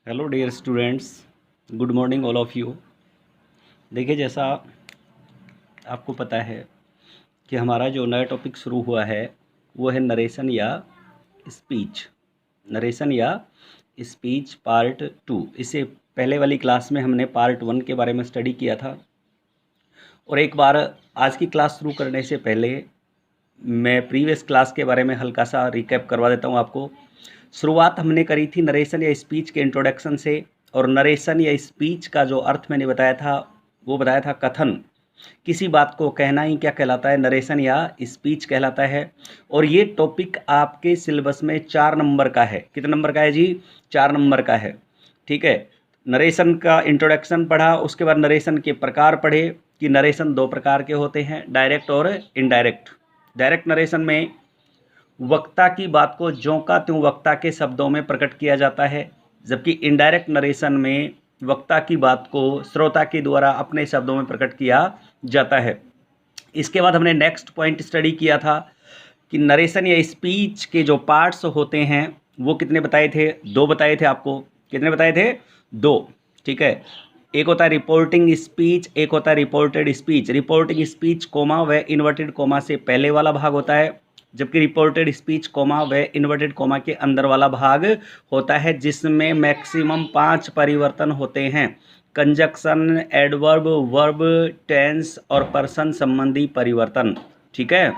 Hello dear students, good morning all of you. देखिए, जैसा आपको पता है कि हमारा जो नया टॉपिक शुरू हुआ है वो है नरेशन या स्पीच। नरेशन या स्पीच पार्ट 2। इससे पहले वाली क्लास में हमने पार्ट 1 के बारे में स्टडी किया था। और एक बार आज की क्लास शुरू करने से पहले मैं प्रीवियस क्लास के बारे में हल्का सा रिकैप करवा देता हूँ आपको। शुरुआत हमने करी थी नरेशन या स्पीच के इंट्रोडक्शन से। और नरेशन या स्पीच का जो अर्थ मैंने बताया था वो बताया था कथन। किसी बात को कहना ही क्या कहलाता है, नरेशन या स्पीच कहलाता है। और ये टॉपिक आपके सिलेबस में 4 नंबर का है। कितने नंबर का है जी? 4 नंबर का है। ठीक है। नरेशन का इंट्रोडक्शन पढ़ा, उसके बाद नरेशन के प्रकार पढ़े कि नरेशन 2 प्रकार के होते हैं, डायरेक्ट और इनडायरेक्ट। डायरेक्ट नरेशन में वक्ता की बात को ज्यों का त्यों वक्ता के शब्दों में प्रकट किया जाता है, जबकि इनडायरेक्ट नरेशन में वक्ता की बात को श्रोता के द्वारा अपने शब्दों में प्रकट किया जाता है। इसके बाद हमने नेक्स्ट पॉइंट स्टडी किया था कि नरेशन या स्पीच के जो पार्ट्स होते हैं वो कितने बताए थे? 2 बताए थे आपको। कितने बताए थे? 2। ठीक है। एक होता है रिपोर्टिंग स्पीच, एक होता है reported speech. Reporting speech comma व इन्वर्टेड कोमा से पहले वाला भाग होता है, जबकि रिपोर्टेड स्पीच कोमा व इन्वर्टेड कोमा के अंदर वाला भाग होता है, जिसमें मैक्सिमम 5 परिवर्तन होते हैं। कंजक्शन, एडवर्ब, वर्ब, टेंस और पर्सन संबंधी परिवर्तन। ठीक है।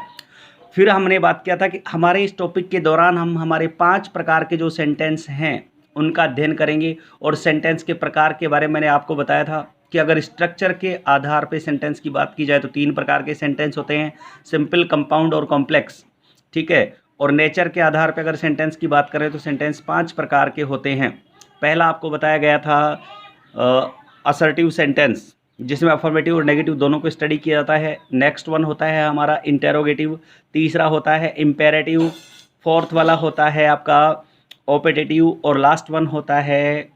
फिर हमने बात किया था कि हमारे इस टॉपिक के दौरान हम हमारे 5 प्रकार के जो सेंटेंस हैं उनका अध्ययन करेंगे। और सेंटेंस के प्रकार के बारे में मैंने आपको बताया था कि अगर स्ट्रक्चर के आधार पे सेंटेंस की बात की जाए तो 3 प्रकार के सेंटेंस होते हैं, सिंपल, कंपाउंड और कॉम्प्लेक्स। ठीक है। और नेचर के आधार पे अगर सेंटेंस की बात करें तो सेंटेंस 5 प्रकार के होते हैं। पहला आपको बताया गया था असर्टिव सेंटेंस, जिसमें अफर्मेटिव और नेगेटिव दोनों को स्टडी किया जाता है। नेक्स्ट वन होता है हमारा इंटेरोगेटिव। तीसरा होता है इम्पेरेटिव। फोर्थ वाला होता है आपका ऑपेटेटिव। और लास्ट वन होता है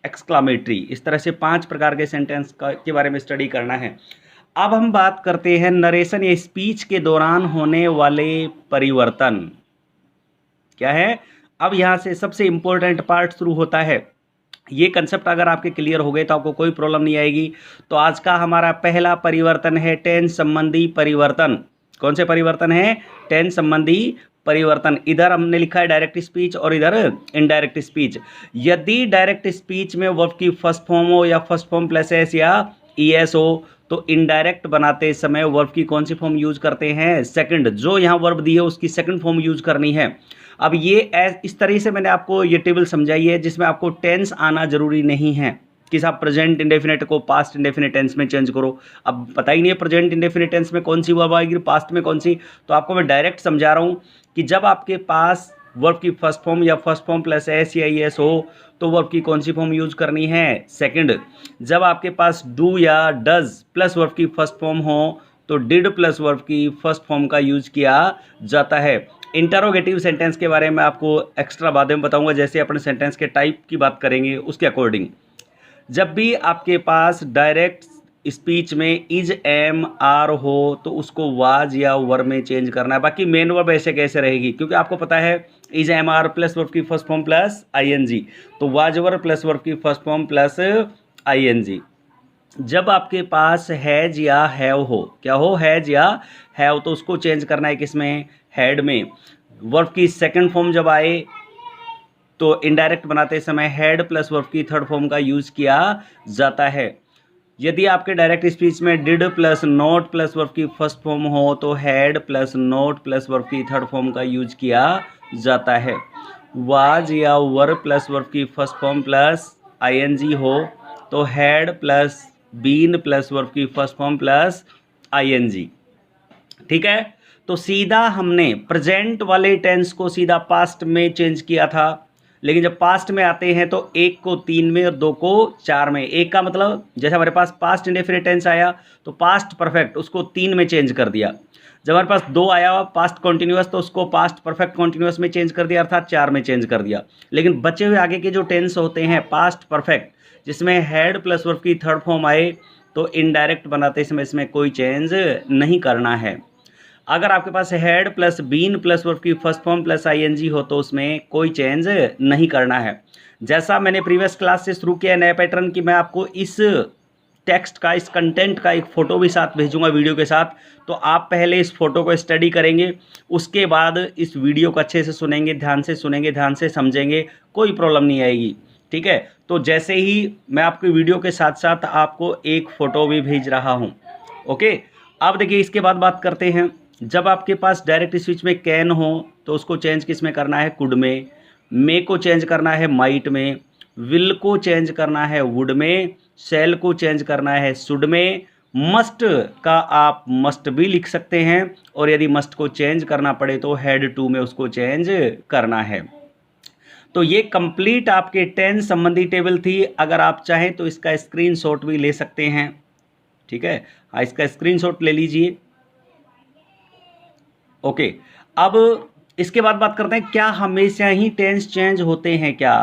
एक्सक्लामेटरी। इस तरह से 5 प्रकार के सेंटेंस के बारे में स्टडी करना है। अब हम बात करते हैं नरेशन या स्पीच के दौरान होने वाले परिवर्तन। क्या है? अब यहाँ से सबसे इंपॉर्टेंट पार्ट शुरू होता है। ये कंसेप्ट अगर आपके क्लियर हो गए तो आपको कोई प्रॉब्लम नहीं आएगी। तो आज का हमारा पहला परिवर्तन है टेंस संबंधी परिवर्तन। कौन से परिवर्तन है? टेंस संबंधी परिवर्तन। इधर हमने लिखा है डायरेक्ट स्पीच और इधर इनडायरेक्ट स्पीच। यदि डायरेक्ट स्पीच में वर्ब की फर्स्ट फॉर्म हो या फर्स्ट फॉर्म प्लस एस या ईएस हो तो इनडायरेक्ट बनाते समय वर्ब की कौन सी फॉर्म यूज करते हैं? सेकंड। जो यहाँ वर्ब दी है उसकी सेकंड फॉर्म यूज करनी है। अब ये इस तरह से मैंने आपको ये टेबल समझाई है जिसमें आपको टेंस आना जरूरी नहीं है कि साहब प्रेजेंट इंडेफिनिट को पास्ट इंडेफिनिट टेंस में चेंज करो। अब पता ही नहीं है प्रेजेंट इंडेफिनिट टेंस में कौन सी वर्ब आएगी, पास्ट में कौन सी। तो आपको मैं डायरेक्ट समझा रहा हूँ कि जब आपके पास वर्ब की फर्स्ट फॉर्म या फर्स्ट फॉर्म प्लस एस या एस हो तो वर्ब की कौन सी फॉर्म यूज करनी है? सेकंड। जब आपके पास डू या डज प्लस वर्ब की फर्स्ट फॉर्म हो तो डिड प्लस वर्ब की फर्स्ट फॉर्म का यूज किया जाता है। इंटरोगेटिव सेंटेंस के बारे में आपको एक्स्ट्रा बाद में बताऊंगा, जैसे अपने सेंटेंस के टाइप की बात करेंगे उसके अकॉर्डिंग। जब भी आपके पास डायरेक्ट स्पीच में इज, एम, आर हो तो उसको वाज या वर में चेंज करना है। बाकी मेन वर्ब ऐसे कैसे रहेगी, क्योंकि आपको पता है is, am, are plus verb की फर्स्ट फॉर्म प्लस आईएनजी, तो वाज वर प्लस वर्ब की फर्स्ट फॉर्म प्लस आईएनजी। जब आपके पास हैज या हैव हो, क्या हो? हैज या हैव, तो उसको चेंज करना है किसमें? हैड में। वर्ब की सेकंड फॉर्म जब आए तो इनडायरेक्ट बनाते समय हैड प्लस वर्ब की थर्ड फॉर्म का यूज किया जाता है। यदि आपके डायरेक्ट स्पीच में did plus not plus verb की फर्स्ट फॉर्म हो तो had plus not plus verb की थर्ड फॉर्म का यूज किया जाता है। वाज या वर प्लस वर्ब की फर्स्ट फॉर्म प्लस आईएनजी हो तो had plus been plus verb की फर्स्ट फॉर्म प्लस आईएनजी। ठीक है। तो सीधा हमने प्रेजेंट वाले टेंस को सीधा पास्ट में चेंज किया था, लेकिन जब पास्ट में आते हैं तो एक को 3 में और 2 को 4 में। एक का मतलब जैसे हमारे पास पास्ट इंडेफिनिट टेंस आया तो पास्ट परफेक्ट उसको 3 में चेंज कर दिया। जब हमारे पास 2 आया पास्ट कॉन्टिन्यूअस तो उसको पास्ट परफेक्ट कॉन्टिन्यूअस में चेंज कर दिया, अर्थात 4 में चेंज कर दिया। लेकिन बचे हुए आगे के जो टेंस होते हैं पास्ट परफेक्ट, जिसमें हैड प्लस वर्ब की थर्ड फॉर्म आए तो इनडायरेक्ट बनाते समय इसमें कोई चेंज नहीं करना है। अगर आपके पास had plus been plus verb की फर्स्ट फॉर्म प्लस आईएनजी हो तो उसमें कोई चेंज नहीं करना है। जैसा मैंने प्रीवियस क्लास से शुरू किया नया पैटर्न कि मैं आपको इस टेक्स्ट का, इस कंटेंट का एक फ़ोटो भी साथ भेजूंगा वीडियो के साथ। तो आप पहले इस फोटो को स्टडी करेंगे, उसके बाद इस वीडियो को अच्छे से सुनेंगे, ध्यान से समझेंगे, कोई प्रॉब्लम नहीं आएगी। ठीक है, तो जैसे ही मैं आपकी वीडियो के साथ साथ आपको एक फ़ोटो भी भेज रहा हूँ। ओके, अब देखिए इसके बाद बात करते हैं। जब आपके पास डायरेक्ट स्विच में कैन हो तो उसको चेंज किस में करना है, कुड में। मे को चेंज करना है माइट में। विल को चेंज करना है वुड में। शैल को चेंज करना है शुड में। मस्ट का आप मस्ट भी लिख सकते हैं, और यदि मस्ट को चेंज करना पड़े तो हैड टू में उसको चेंज करना है। तो ये कंप्लीट आपके टेंस संबंधी टेबल थी। अगर आप चाहें तो इसका स्क्रीनशॉट भी ले सकते हैं। ठीक है, हाँ, इसका स्क्रीनशॉट ले लीजिए। ओके, अब इसके बाद बात करते हैं क्या हमेशा ही टेंस चेंज होते हैं क्या।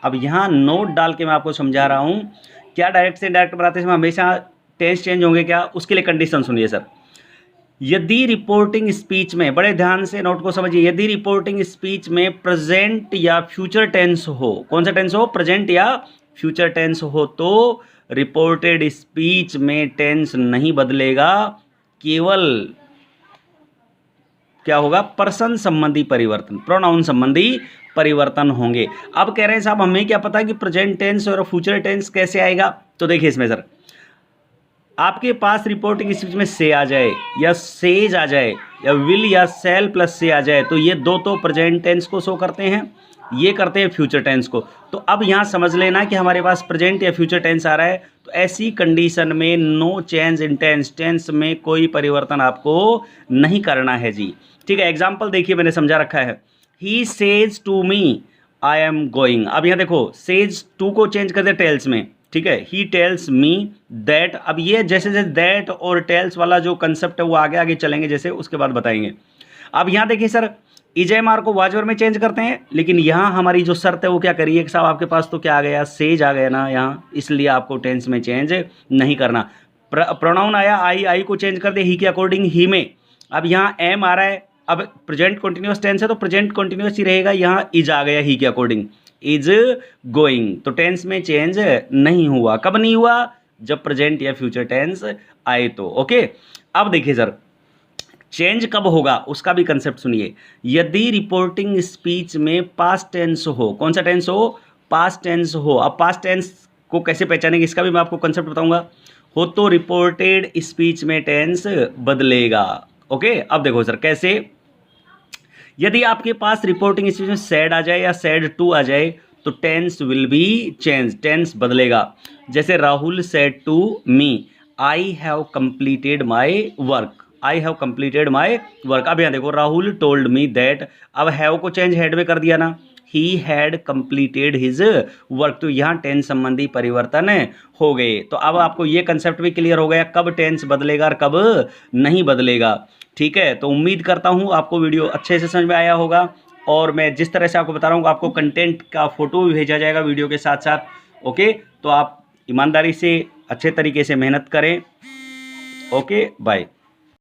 अब यहाँ नोट डाल के मैं आपको समझा रहा हूँ, क्या डायरेक्ट से इनडायरेक्ट बनाते समय हमेशा टेंस चेंज होंगे क्या। उसके लिए कंडीशन सुनिए सर। यदि रिपोर्टिंग स्पीच में, बड़े ध्यान से नोट को समझिए, यदि रिपोर्टिंग स्पीच में प्रेजेंट या फ्यूचर टेंस हो, कौन सा टेंस हो, प्रेजेंट या फ्यूचर टेंस हो, तो रिपोर्टेड स्पीच में टेंस नहीं बदलेगा, केवल क्या होगा, पर्सन संबंधी परिवर्तन, प्रोनाउन संबंधी परिवर्तन होंगे। अब कह रहे हैं साहब हमें क्या पता कि प्रेजेंट टेंस और फ्यूचर टेंस कैसे आएगा। तो देखिए इसमें सर, आपके पास रिपोर्टिंग स्पीच में से आ जाए या सेज आ जाए या विल या सेल प्लस से आ जाए, तो ये दो तो प्रेजेंट टेंस को शो करते हैं, ये करते हैं फ्यूचर टेंस को। तो अब यहाँ समझ लेना कि हमारे पास प्रेजेंट या फ्यूचर टेंस आ रहा है, तो ऐसी कंडीशन में no change in tense, tense में कोई परिवर्तन आपको नहीं करना है जी। ठीक है, एग्जाम्पल देखिए मैंने समझा रखा है। He says to me I am going. अब यहाँ देखो सेज टू को चेंज कर दे टेल्स में। ठीक है, ही टेल्स मी दैट। अब ये जैसे जैसे दैट और टेल्स वाला जो कंसेप्ट है वो आगे आगे चलेंगे, जैसे उसके बाद बताएंगे। अब यहाँ देखिए सर, इजेमार को वाजवर में चेंज करते हैं, लेकिन यहाँ हमारी जो शर्त है वो क्या करिए कि साहब आपके पास तो क्या आ गया, सेज आ गया ना यहाँ, इसलिए आपको टेंस में चेंज नहीं करना। प्रोनाउन आया आई को चेंज कर दे ही के अकॉर्डिंग ही में। अब यहाँ एम आ रहा है, अब प्रेजेंट कंटिन्यूअस टेंस है तो प्रेजेंट कंटिन्यूअस ही रहेगा, यहाँ इज आ गया ही के अकॉर्डिंग, इज गोइंग। तो टेंस में चेंज नहीं हुआ। कब नहीं हुआ, जब प्रेजेंट या फ्यूचर टेंस आए तो। ओके, अब देखिए सर चेंज कब होगा उसका भी कंसेप्ट सुनिए। यदि रिपोर्टिंग स्पीच में पास्ट टेंस हो, कौन सा टेंस हो, पास्ट टेंस हो। अब पास्ट टेंस को कैसे पहचानेंगे इसका भी मैं आपको कंसेप्ट बताऊंगा। हो तो रिपोर्टेड स्पीच में टेंस बदलेगा। ओके, अब देखो सर कैसे। यदि आपके पास रिपोर्टिंग स्पीच में सैड आ जाए या सैड टू आ जाए तो tense will be change, tense बदलेगा। जैसे Rahul said to me I have completed my work, I have completed my work. अब यहाँ देखो राहुल टोल्ड मी दैट, अब हैव को चेंज हैड में कर दिया ना, he had completed his work. तो यहाँ टेंस संबंधी परिवर्तन हो गए। तो अब आपको ये कंसेप्ट भी क्लियर हो गया कब टेंस बदलेगा और कब नहीं बदलेगा। ठीक है, तो उम्मीद करता हूँ आपको वीडियो अच्छे से समझ में आया होगा, और मैं जिस तरह से आपको बता रहा हूँ आपको कंटेंट का फोटो भी भेजा जाएगा वीडियो के साथ साथ। ओके, तो आप ईमानदारी से अच्छे तरीके से मेहनत करें। Okay, bye.